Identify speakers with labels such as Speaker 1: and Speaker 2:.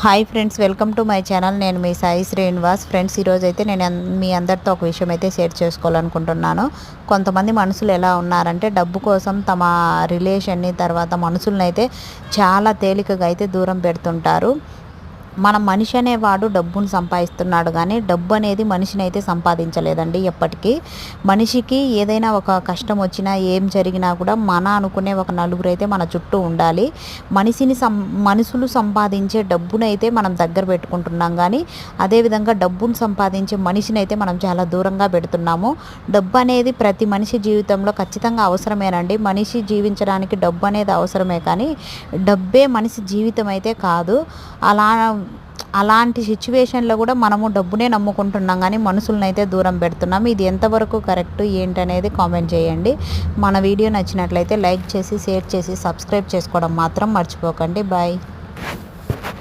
Speaker 1: Hi friends, welcome to my channel. నేను మీ Sai Srinivas. Friends, ఈరోజు అయితే నేను మీ అందరితో ఒక విషయం అయితే షేర్ చేసుకోవాలనుకుంటున్నాను. కొంతమంది మనుషులు ఎలా ఉన్నారంటే డబ్బు కోసం తమ రిలేషన్ని, తర్వాత మనుషులను అయితే చాలా తేలికగా అయితే దూరం పెడుతుంటారు. మనిషి అనేవాడు డబ్బును సంపాదిస్తున్నాడు, కానీ డబ్బు అనేది మనిషిని అయితే సంపాదించలేదండి ఎప్పటికీ. మనిషికి ఏదైనా ఒక కష్టం వచ్చినా, ఏం జరిగినా కూడా అనుకునే ఒక నలుగురు అయితే మన చుట్టూ ఉండాలి. మనుషులు సంపాదించే డబ్బునైతే మనం దగ్గర పెట్టుకుంటున్నాం, కానీ అదేవిధంగా డబ్బును సంపాదించే మనిషిని అయితే మనం చాలా దూరంగా పెడుతున్నాము. డబ్బు అనేది ప్రతి మనిషి జీవితంలో ఖచ్చితంగా అవసరమేనండి. మనిషి జీవించడానికి డబ్బు అనేది అవసరమే, కానీ డబ్బే మనిషి జీవితం అయితే కాదు. అలాంటి సిచ్యువేషన్లో కూడా మనము డబ్బునే నమ్ముకుంటున్నాం, కానీ మనుషులను అయితే దూరం పెడుతున్నాం. ఇది ఎంతవరకు కరెక్ట్ ఏంటనేది కామెంట్ చేయండి. మన వీడియో నచ్చినట్లయితే లైక్ చేసి, షేర్ చేసి, సబ్స్క్రైబ్ చేసుకోవడం మాత్రం మర్చిపోకండి. బాయ్.